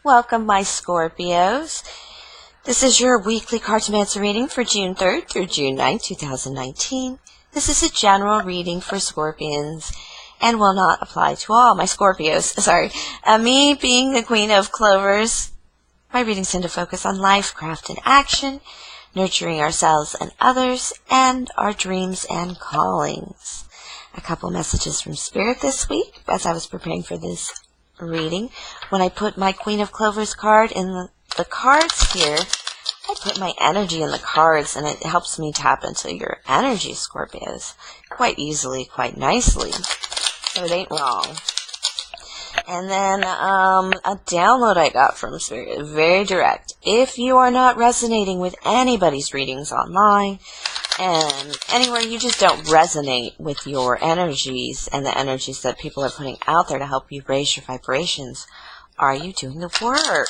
Welcome, my Scorpios. This is your weekly Cartomancy reading for June 3rd through June 9th, 2019. This is a general reading for Scorpions and will not apply to all my Scorpios. Sorry. Me being the queen of Clovers, my readings tend to focus on life, craft, and action, nurturing ourselves and others, and our dreams and callings. A couple messages from Spirit this week as I was preparing for this reading. When I put my Queen of Clovers card in the cards here, I put my energy in the cards, and it helps me tap into your energy, Scorpios, quite easily, quite nicely. So it ain't wrong. And then a download I got from Spirit, very direct. If you are not resonating with anybody's readings online, and anywhere you just don't resonate with your energies and the energies that people are putting out there to help you raise your vibrations, are you doing the work?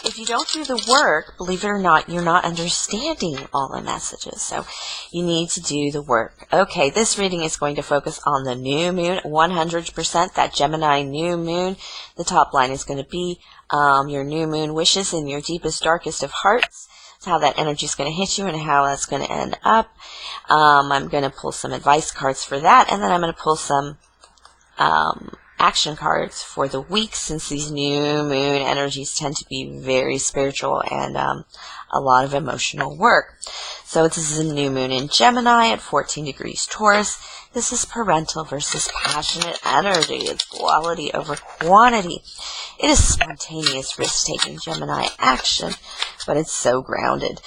If you don't do the work, believe it or not, you're not understanding all the messages. So you need to do the work. Okay, this reading is going to focus on the new moon, 100%, that Gemini new moon. The top line is going to be your new moon wishes in your deepest, darkest of hearts. How that energy is going to hit you and how that's going to end up. I'm going to pull some advice cards for that, and then I'm going to pull some action cards for the week, since these new moon energies tend to be very spiritual and a lot of emotional work. So this is a new moon in Gemini at 14 degrees Taurus. This is parental versus passionate energy. It's quality over quantity. It is spontaneous risk-taking Gemini action, but it's so grounded.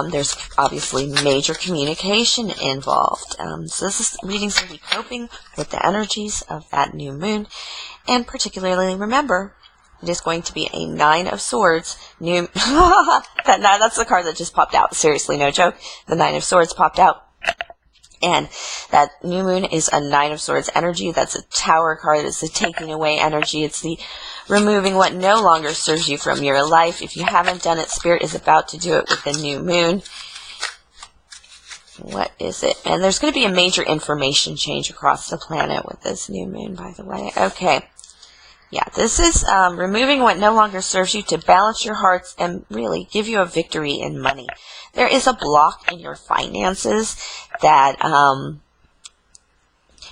There's obviously major communication involved. So this reading's going to be coping with the energies of that new moon. And particularly, remember, it is going to be a 9 of Swords. That's the card that just popped out. Seriously, no joke. The 9 of Swords popped out. And that new moon is a 9 of Swords energy. That's a Tower card. It's the taking away energy. It's the removing what no longer serves you from your life. If you haven't done it, Spirit is about to do it with the new moon. What is it? And there's going to be a major information change across the planet with this new moon, by the way. Okay. Yeah, this is removing what no longer serves you to balance your hearts and really give you a victory in money. There is a block in your finances that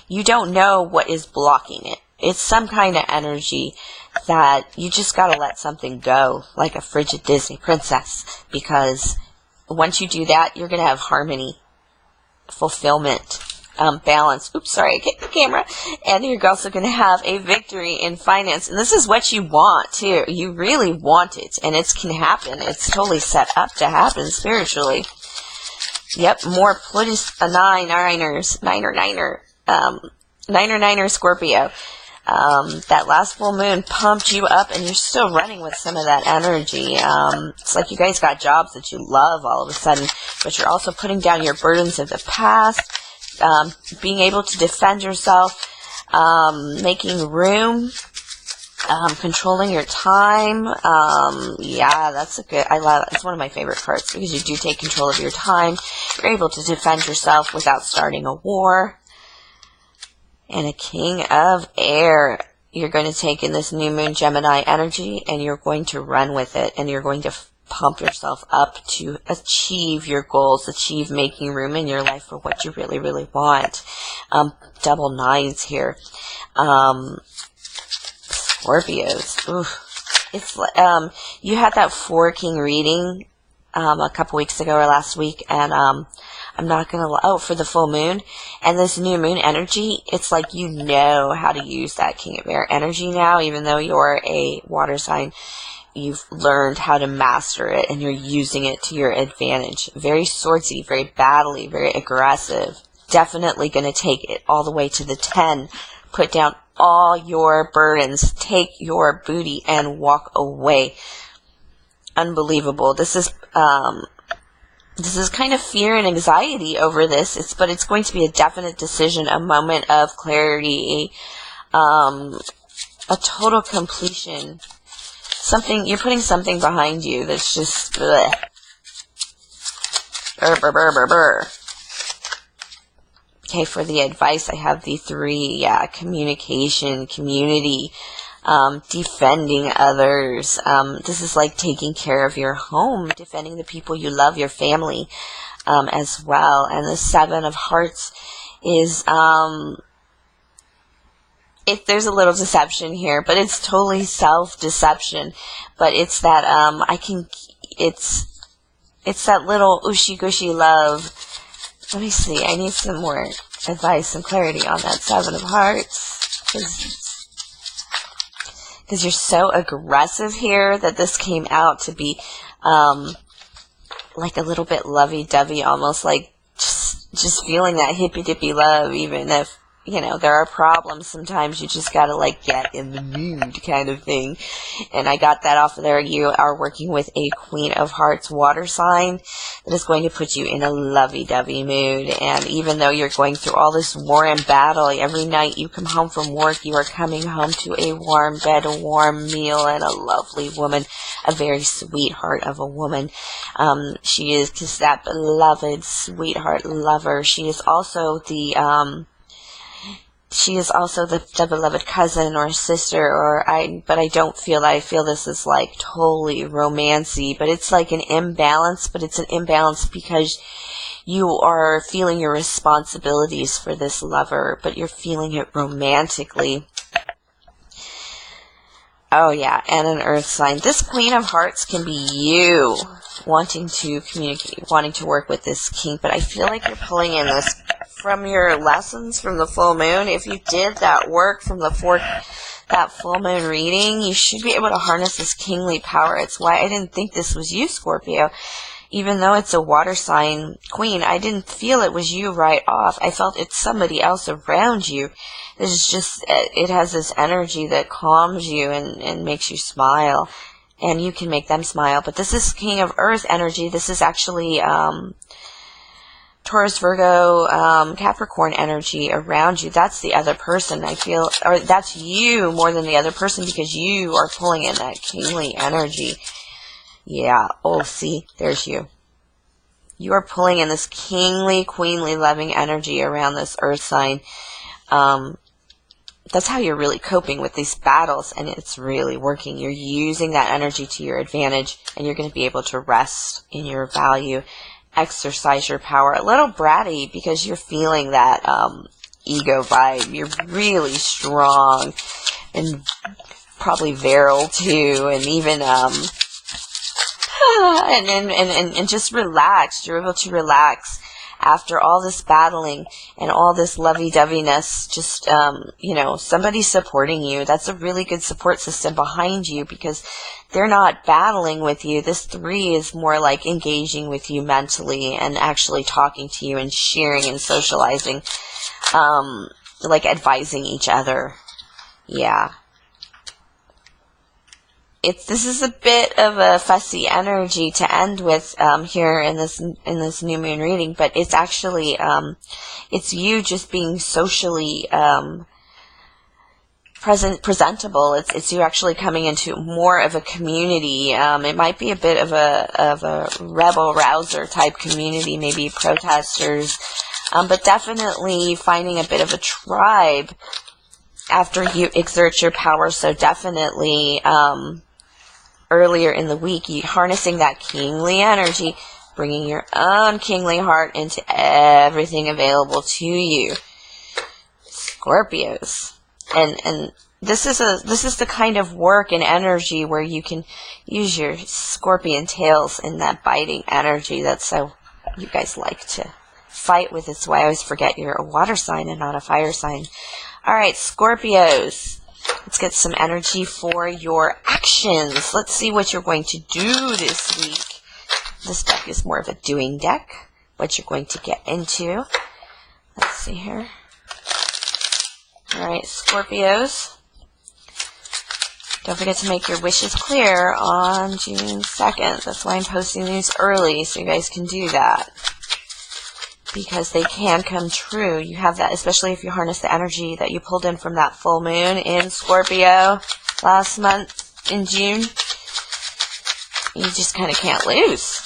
you don't know what is blocking it. It's some kind of energy that you just got to let something go, like a frigid Disney princess, because once you do that, you're going to have harmony, fulfillment, balance. Oops, sorry, I hit the camera. And you're also going to have a victory in finance. And this is what you want, too. You really want it. And it can happen. It's totally set up to happen spiritually. Yep, more niners, niner, Scorpio. That last full moon pumped you up, and you're still running with some of that energy. It's like you guys got jobs that you love all of a sudden, but you're also putting down your burdens of the past. Being able to defend yourself, making room, controlling your time. Yeah, that's a good, I love it. It's one of my favorite cards because you do take control of your time. You're able to defend yourself without starting a war. And a King of Air. You're going to take in this new moon Gemini energy, and you're going to run with it, and you're going to pump yourself up to achieve your goals, achieve making room in your life for what you really, really want. Double 9s here. Scorpios. Ooh. It's you had that 4-king reading a couple weeks ago or last week, and I'm not going to, for the full moon, and this new moon energy, it's like you know how to use that King of Air energy now, even though you're a water sign. You've learned how to master it, and you're using it to your advantage. Very swordsy, very battley, very aggressive. Definitely going to take it all the way to the 10. Put down all your burdens. Take your booty and walk away. Unbelievable. This is kind of fear and anxiety over this. But it's going to be a definite decision, a moment of clarity, a total completion. Something, you're putting something behind you that's just, bleh. Okay, for the advice, I have the 3, communication, community, defending others. This is like taking care of your home, defending the people you love, your family, as well. And the Seven of Hearts is, there's a little deception here, but it's totally self-deception. But it's that, it's that little ushy-gushy love. Let me see, I need some more advice and clarity on that Seven of Hearts. Because you're so aggressive here that this came out to be, like a little bit lovey-dovey, almost like just feeling that hippy-dippy love, even if, you know, there are problems. Sometimes you just gotta, like, get in the mood kind of thing. And I got that off of there. You are working with a Queen of Hearts water sign that is going to put you in a lovey-dovey mood. And even though you're going through all this war and battle, every night you come home from work, you are coming home to a warm bed, a warm meal, and a lovely woman, a very sweetheart of a woman. She is just that beloved sweetheart lover. She is also the beloved cousin or sister, but I don't feel that. I feel this is like totally romancy, but it's like an imbalance, but it's an imbalance because you are feeling your responsibilities for this lover, but you're feeling it romantically. Oh yeah, and an earth sign. This Queen of Hearts can be you wanting to communicate, wanting to work with this king, but I feel like you're pulling in this from your lessons from the full moon. If you did that work from that full moon reading, you should be able to harness this kingly power. It's why I didn't think this was you, Scorpio. Even though it's a water sign queen, I didn't feel it was you right off. I felt it's somebody else around you. It's just, it has this energy that calms you and makes you smile. And you can make them smile. But this is King of Earth energy. This is actually Taurus, Virgo, Capricorn energy around you. That's the other person, I feel. Or that's you more than the other person, because you are pulling in that kingly energy. Yeah. Oh, see, there's you. You are pulling in this kingly, queenly, loving energy around this earth sign. That's how you're really coping with these battles, and it's really working. You're using that energy to your advantage, and you're going to be able to rest in your value, exercise your power. A little bratty, because you're feeling that ego vibe. You're really strong, and probably virile too, and even and just relaxed. You're able to relax after all this battling and all this lovey-doveyness. Just you know, somebody supporting you. That's a really good support system behind you, because they're not battling with you. This 3 is more like engaging with you mentally and actually talking to you and sharing and socializing, like advising each other. Yeah. This is a bit of a fussy energy to end with here in this new moon reading, but it's actually it's you just being socially presentable. It's you actually coming into more of a community. It might be a bit of a rebel rouser type community, maybe protesters, but definitely finding a bit of a tribe after you exert your power. So definitely earlier in the week, you harnessing that kingly energy, bringing your own kingly heart into everything available to you, Scorpios. And this is the kind of work and energy where you can use your scorpion tails in that biting energy. That's so you guys like to fight with. It's why I always forget you're a water sign and not a fire sign. All right, Scorpios. Let's get some energy for your actions. Let's see what you're going to do this week. This deck is more of a doing deck. What you're going to get into. Let's see here. Alright, Scorpios. Don't forget to make your wishes clear on June 2nd. That's why I'm posting these early, so you guys can do that. Because they can come true. You have that, especially if you harness the energy that you pulled in from that full moon in Scorpio last month in June. You just kind of can't lose.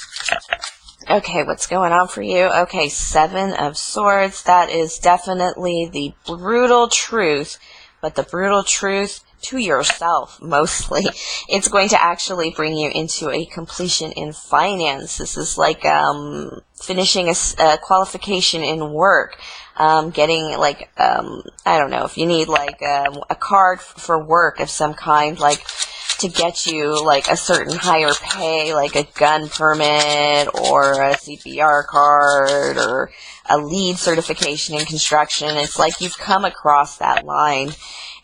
Okay, what's going on for you? Okay, 7 of Swords. That is definitely the brutal truth. But the brutal truth to yourself mostly. It's going to actually bring you into a completion in finance. This is like finishing a qualification in work, getting like I don't know if you need like a card for work of some kind, like to get you like a certain higher pay, like a gun permit or a CPR card or a lead certification in construction. It's like you've come across that line.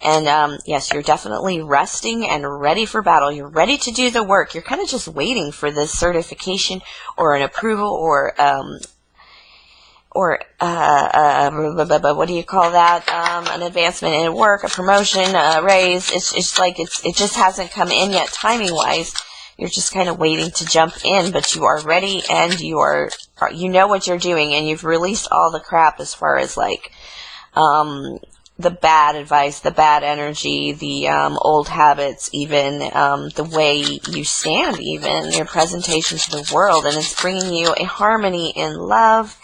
And yes, you're definitely resting and ready for battle. You're ready to do the work. You're kind of just waiting for this certification or an approval or what do you call that? An advancement in work, a promotion, a raise. It's like it just hasn't come in yet timing wise. You're just kind of waiting to jump in, but you are ready and you know what you're doing, and you've released all the crap as far as like the bad advice, the bad energy, the old habits, even the way you stand, even your presentation to the world. And it's bringing you a harmony in love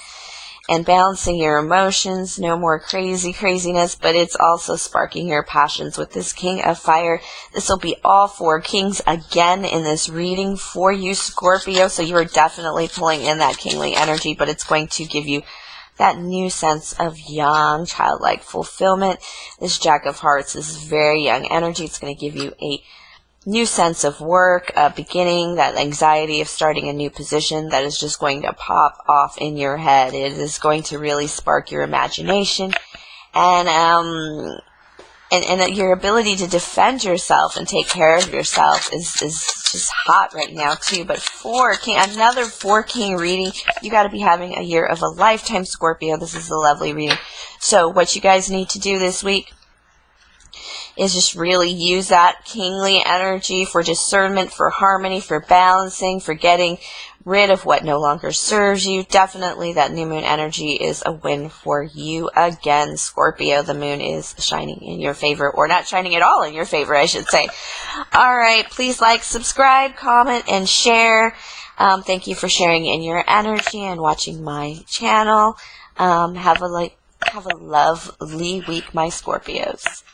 and balancing your emotions. No more craziness, but it's also sparking your passions with this King of Fire. This will be all 4 kings again in this reading for you, Scorpio. So you are definitely pulling in that kingly energy, but it's going to give you that new sense of young, childlike fulfillment. This Jack of Hearts is very young energy. It's going to give you a new sense of work, a beginning, that anxiety of starting a new position that is just going to pop off in your head. It is going to really spark your imagination and your ability to defend yourself and take care of yourself is just hot right now too. But another 4 king reading. You got to be having a year of a lifetime, Scorpio. This is a lovely reading. So what you guys need to do this week is just really use that kingly energy for discernment, for harmony, for balancing, for getting rid of what no longer serves you. Definitely that new moon energy is a win for you again, Scorpio. The moon is shining in your favor, or not shining at all in your favor, I should say. All right, please like, subscribe, comment, and share. Thank you for sharing in your energy and watching my channel. Have a lovely week, my Scorpios.